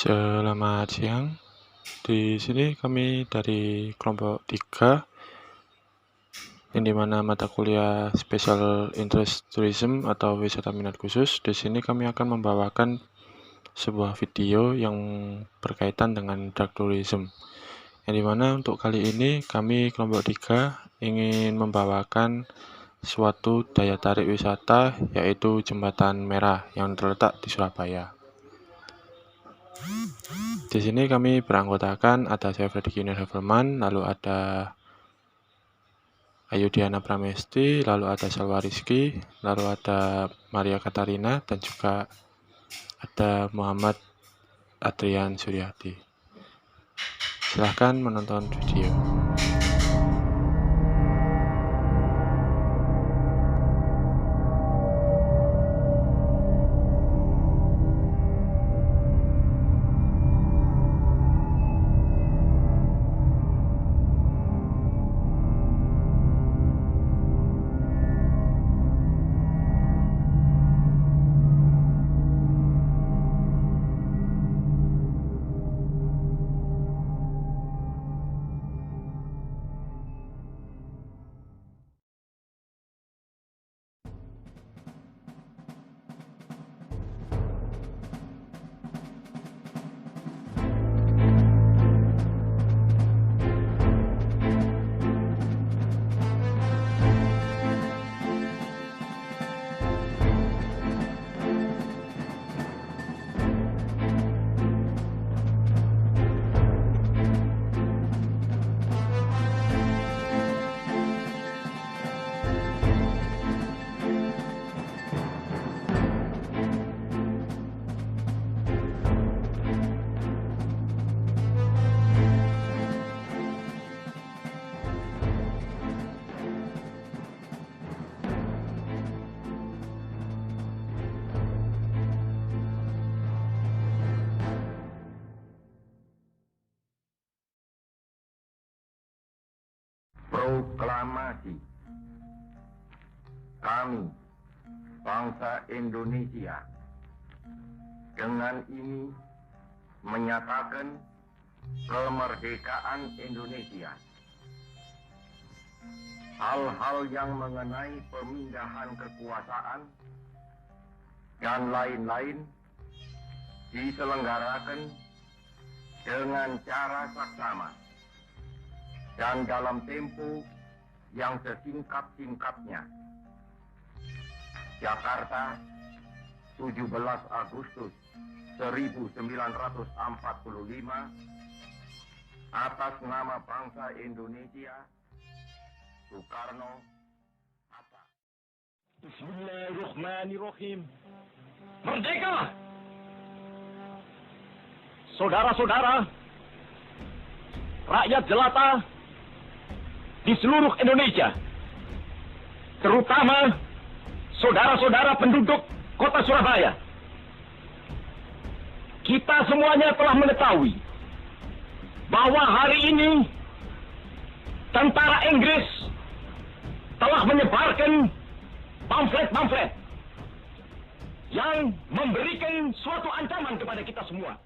Selamat siang. Di sini kami dari kelompok 3, yang dimana mata kuliah Special Interest Tourism atau wisata minat khusus. Di sini kami akan membawakan sebuah video yang berkaitan dengan dark tourism. Yang dimana untuk kali ini kami kelompok 3 ingin membawakan suatu daya tarik wisata, yaitu Jembatan Merah yang terletak di Surabaya. Di sini kami beranggotakan ada saya Fredrik Yuniar Havelman, lalu ada Ayu Diana Pramesti, lalu ada Salwa Rizky, lalu ada Maria Katarina, dan juga ada Muhammad Adrian Suryadi. Silahkan menonton video. Proklamasi kami, bangsa Indonesia, dengan ini menyatakan kemerdekaan Indonesia. Hal-hal yang mengenai pemindahan kekuasaan dan lain-lain diselenggarakan dengan cara saksama dan dalam tempo yang sesingkat-singkatnya. Jakarta, 17 Agustus 1945, atas nama bangsa Indonesia, Soekarno, Hatta. Bismillahirrahmanirrahim. Merdeka! Saudara-saudara, rakyat jelata di seluruh Indonesia, terutama saudara-saudara penduduk kota Surabaya, kita semuanya telah mengetahui bahwa hari ini tentara Inggris telah menyebarkan pamflet-pamflet yang memberikan suatu ancaman kepada kita semua.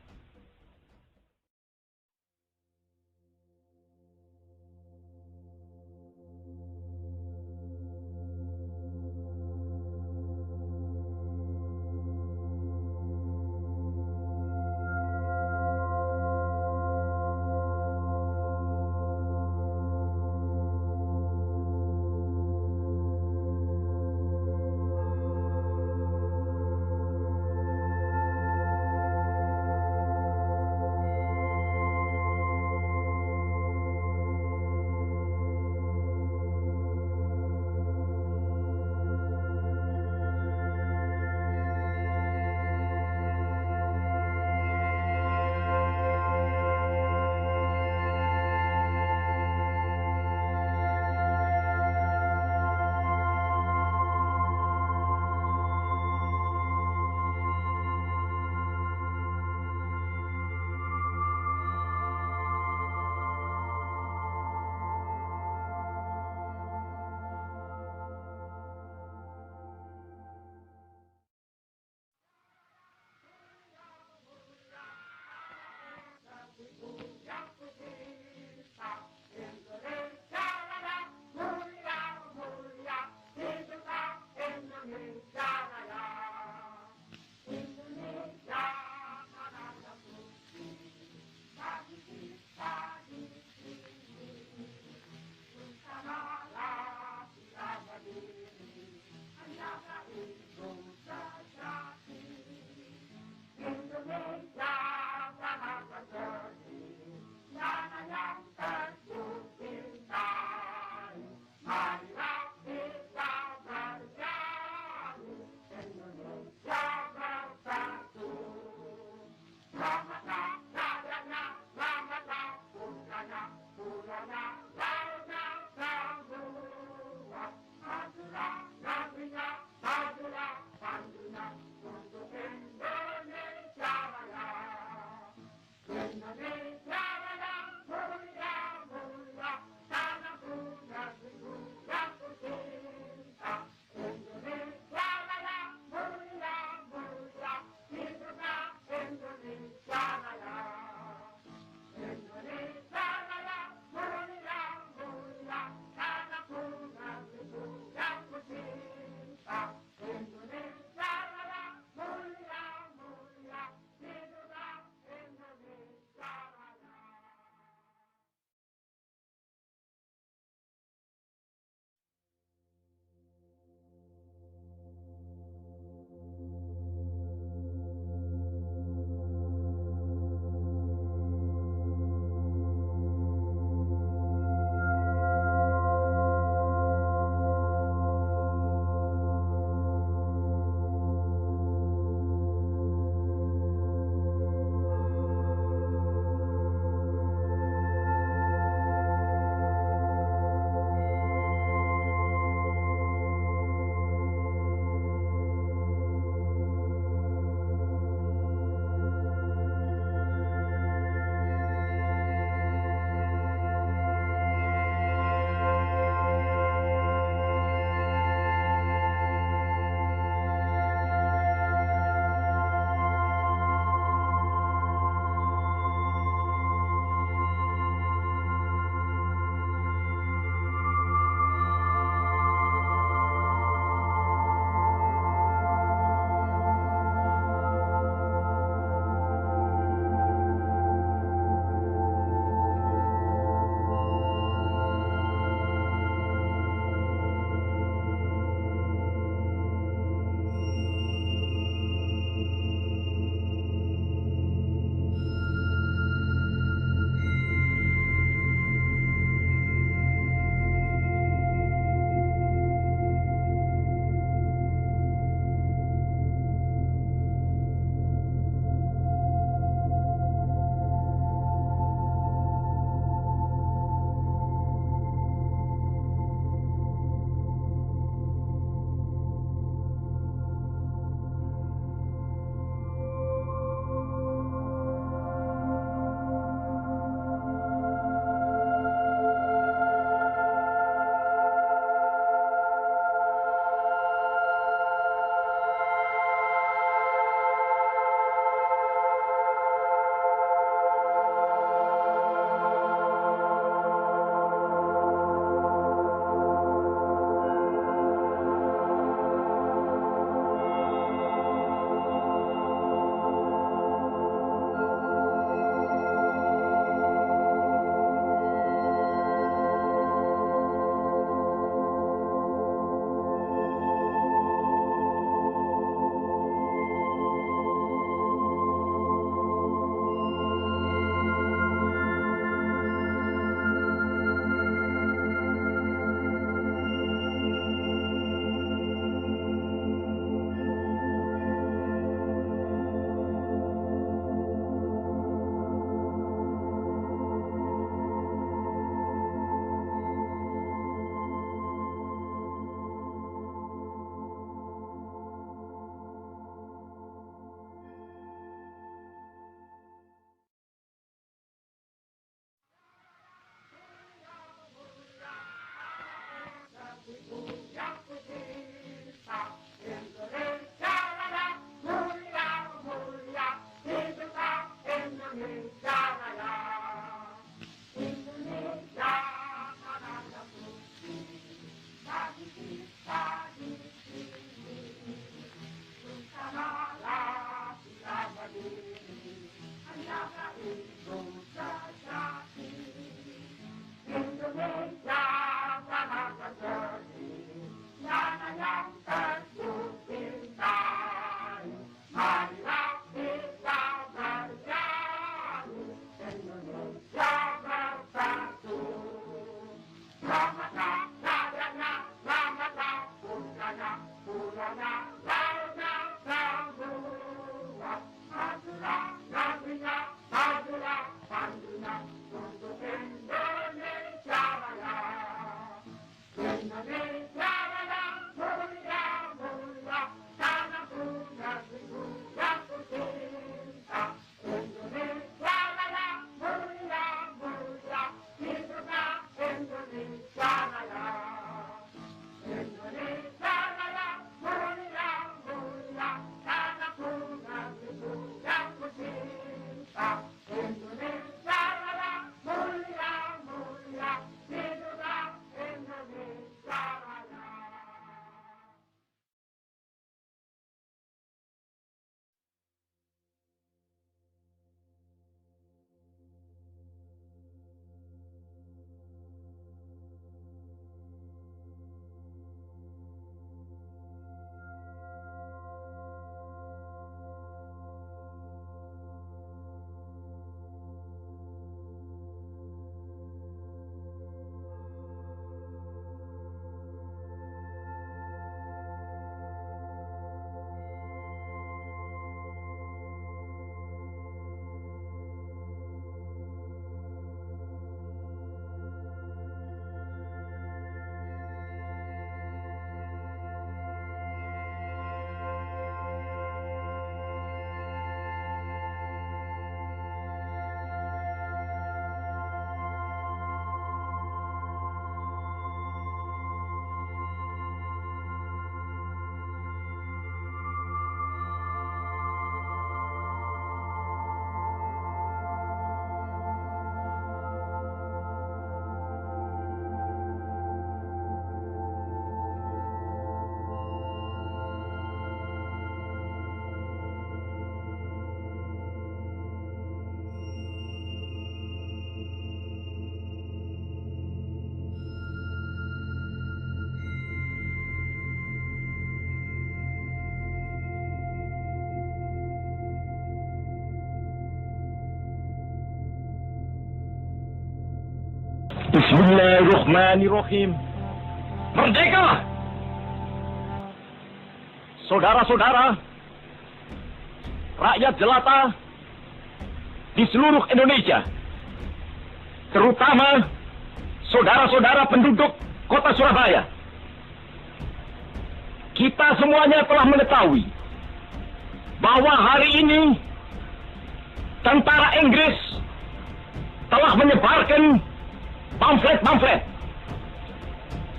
Bismillahirrahmanirrahim. Merdeka! Saudara-saudara, rakyat jelata di seluruh Indonesia, terutama saudara-saudara penduduk kota Surabaya, kita semuanya telah mengetahui bahwa hari ini tentara Inggris telah menyebarkan pamflet-pamflet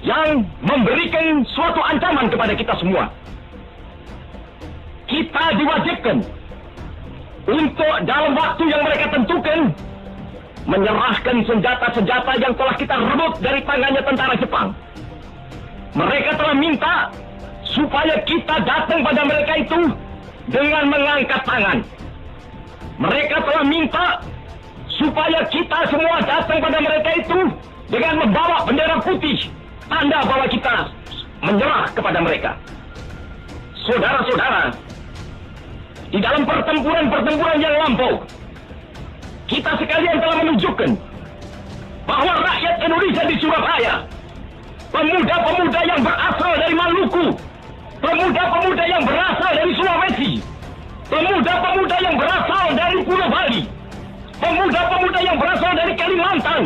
yang memberikan suatu ancaman kepada kita semua. Kita diwajibkan untuk dalam waktu yang mereka tentukan menyerahkan senjata-senjata yang telah kita rebut dari tangannya tentara Jepang. Mereka telah minta supaya kita datang pada mereka itu dengan mengangkat tangan. Mereka telah minta supaya kita semua datang pada mereka itu dengan membawa bendera putih, tanda bahwa kita menyerah kepada mereka. Saudara-saudara, di dalam pertempuran-pertempuran yang lampau, kita sekalian telah menunjukkan bahwa rakyat Indonesia di Surabaya, pemuda-pemuda yang berasal dari Maluku, pemuda-pemuda yang berasal dari Sulawesi, pemuda-pemuda yang berasal dari Pulau Bali, pemuda-pemuda yang berasal dari Kalimantan,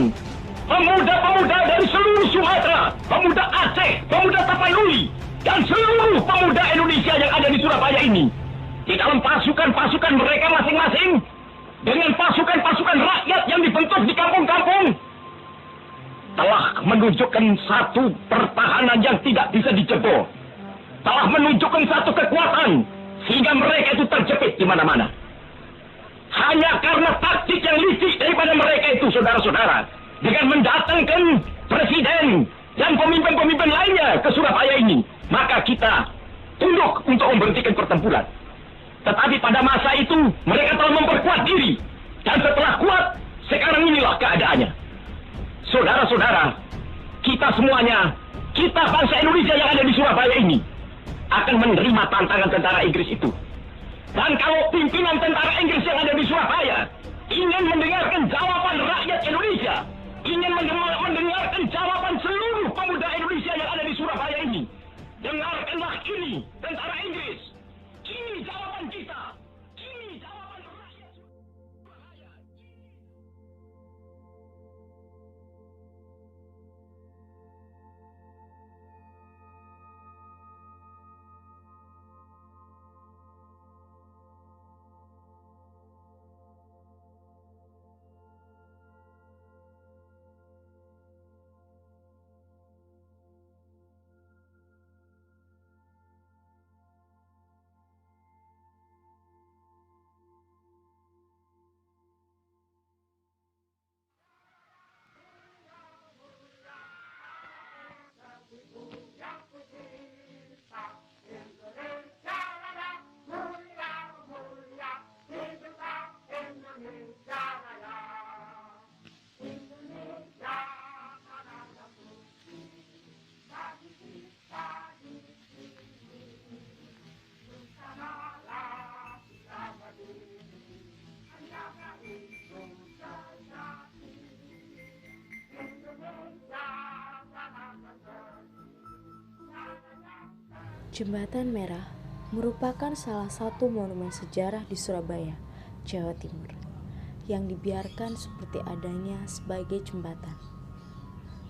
pemuda-pemuda dari seluruh Sumatera, pemuda Aceh, pemuda Tapanuli, dan seluruh pemuda Indonesia yang ada di Surabaya ini, di dalam pasukan-pasukan mereka masing-masing, dengan pasukan-pasukan rakyat yang dibentuk di kampung-kampung, telah menunjukkan satu pertahanan yang tidak bisa dijebol, telah menunjukkan satu kekuatan sehingga mereka itu terjepit di mana-mana. Hanya karena taktik yang licik daripada mereka itu, saudara-saudara, dengan mendatangkan presiden dan pemimpin-pemimpin lainnya ke Surabaya ini, maka kita tunduk untuk memberhentikan pertempuran. Tetapi pada masa itu mereka telah memperkuat diri, dan setelah kuat, sekarang inilah keadaannya. Saudara-saudara, kita semuanya, kita bangsa Indonesia yang ada di Surabaya ini, akan menerima tantangan tentara Inggris itu. Dan kalau pimpinan tentara Inggris yang ada di Surabaya ingin mendengarkan jawaban rakyat Indonesia, ingin mendengarkan jawaban seluruh pemuda Indonesia yang ada di Surabaya ini, dengarkanlah ini, tentara Inggris. Ini jawaban kita. Ini jawaban rakyat Surabaya. Jembatan Merah merupakan salah satu monumen sejarah di Surabaya, Jawa Timur, yang dibiarkan seperti adanya sebagai jembatan.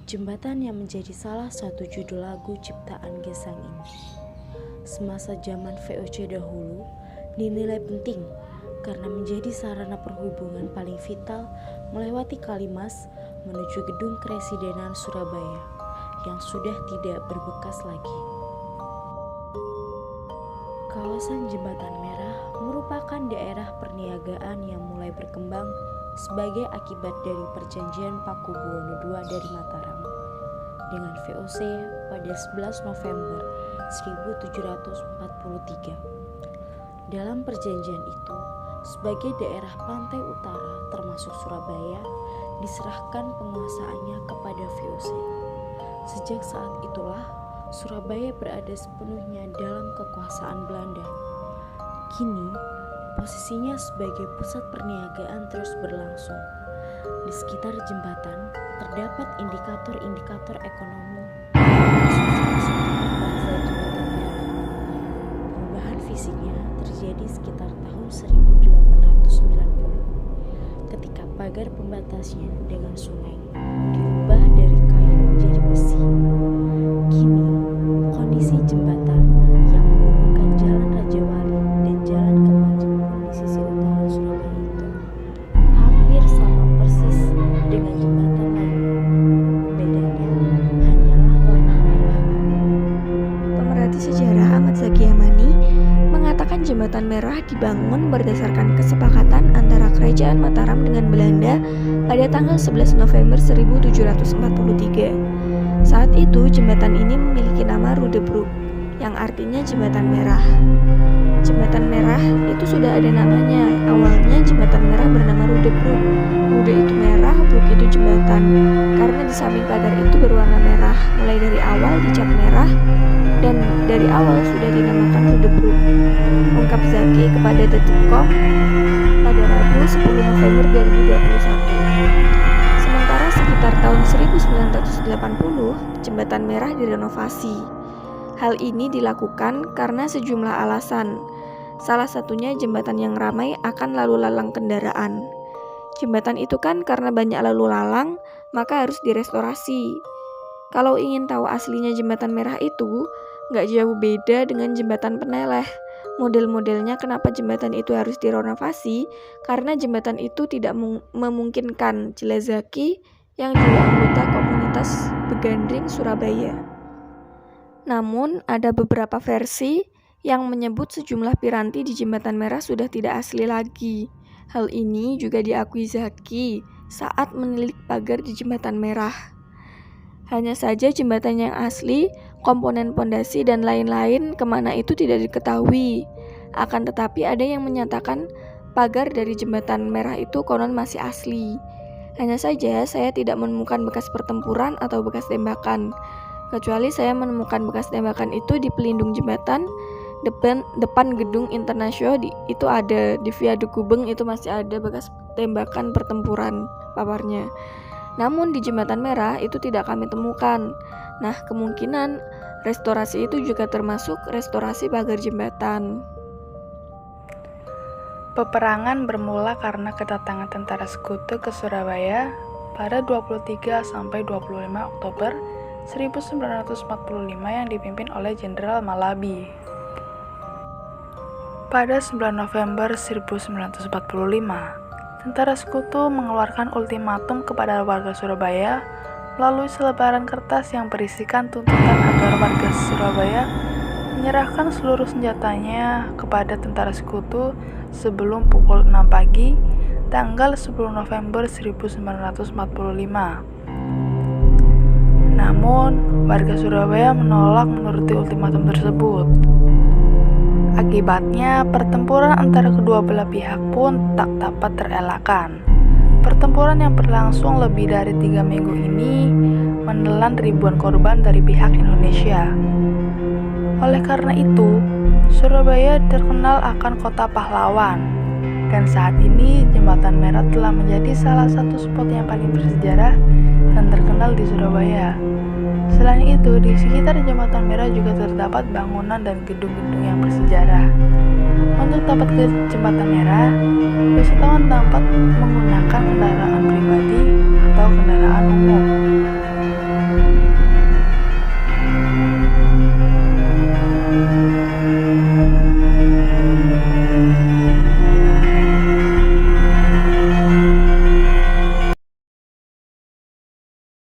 Jembatan yang menjadi salah satu judul lagu ciptaan Gesang ini. Semasa zaman VOC dahulu, dinilai penting karena menjadi sarana perhubungan paling vital melewati Kalimas menuju gedung Kepresidenan Surabaya yang sudah tidak berbekas lagi. Kawasan Jembatan Merah merupakan daerah perniagaan yang mulai berkembang sebagai akibat dari perjanjian Pakubuwono II dari Mataram dengan VOC pada 11 November 1743. Dalam perjanjian itu, sebagai daerah pantai utara termasuk Surabaya, diserahkan penguasaannya kepada VOC. Sejak saat itulah Surabaya berada sepenuhnya dalam kekuasaan Belanda. Kini, posisinya sebagai pusat perniagaan terus berlangsung. Di sekitar jembatan terdapat indikator-indikator ekonomi. Perubahan fisiknya terjadi sekitar tahun 1890 ketika pagar pembatasnya dengan sungai diubah dari kayu menjadi besi. Kini, kondisi jembatan yang menghubungkan Jalan Rajawali dan Jalan Kemajuan di sisi utara Surabaya itu hampir sama persis dengan jembatan lainnya. Bedanya hanyalah warna merah. Pemerhati sejarah Ahmad Zaki Yamani mengatakan jembatan merah dibangun berdasarkan kesepakatan antara Kerajaan Mataram dengan Belanda pada tanggal 11 November 1743. Saat itu jembatan ini memiliki nama Rudebroek, yang artinya jembatan merah. Jembatan merah itu sudah ada namanya. Awalnya jembatan merah bernama Rudebroek. Rude itu merah, broek itu jembatan. Karena di samping pagar itu berwarna merah, mulai dari awal dicat merah dan dari awal sudah dinamakan Rudebroek. Ungkap Zaki kepada Detikcom pada Rabu 10 November 2021. Sementara sekitar tahun 1980, jembatan merah direnovasi. Hal ini dilakukan karena sejumlah alasan. Salah satunya jembatan yang ramai akan lalu lalang kendaraan. Jembatan itu kan karena banyak lalu lalang, maka harus direstorasi. Kalau ingin tahu aslinya jembatan merah itu, nggak jauh beda dengan jembatan Peneleh. Model-modelnya kenapa jembatan itu harus direnovasi, karena jembatan itu tidak memungkinkan, jelas Zaki yang juga anggota komunitas Begandring Surabaya. Namun, ada beberapa versi yang menyebut sejumlah piranti di jembatan merah sudah tidak asli lagi. Hal ini juga diakui Zaki saat menilik pagar di jembatan merah. Hanya saja jembatan yang asli, komponen pondasi dan lain-lain kemana itu tidak diketahui. Akan tetapi ada yang menyatakan pagar dari jembatan merah itu konon masih asli. Hanya saja saya tidak menemukan bekas pertempuran atau bekas tembakan. Kecuali saya menemukan bekas tembakan itu di pelindung jembatan depan gedung internasional itu ada, di Viaduk Gubeng itu masih ada bekas tembakan pertempuran paparnya. Namun di jembatan merah itu tidak kami temukan. Nah, kemungkinan restorasi itu juga termasuk restorasi pagar jembatan. Peperangan bermula karena kedatangan tentara sekutu ke Surabaya pada 23 sampai 25 Oktober 1945 yang dipimpin oleh Jenderal Malabi. Pada 9 November 1945, tentara sekutu mengeluarkan ultimatum kepada warga Surabaya melalui selebaran kertas yang berisikan tuntutan agar warga Surabaya menyerahkan seluruh senjatanya kepada tentara sekutu sebelum pukul 6 pagi tanggal 10 November 1945. Namun, warga Surabaya menolak menuruti ultimatum tersebut. Akibatnya, pertempuran antara kedua belah pihak pun tak dapat terelakkan. Pertempuran yang berlangsung lebih dari 3 minggu ini menelan ribuan korban dari pihak Indonesia. Oleh karena itu, Surabaya terkenal akan kota pahlawan. Dan saat ini, Jembatan Merah telah menjadi salah satu spot yang paling bersejarah dan terkenal di Surabaya. Selain itu, di sekitar Jembatan Merah juga terdapat bangunan dan gedung-gedung yang bersejarah. Untuk dapat ke Jembatan Merah, wisatawan dapat menggunakan kendaraan pribadi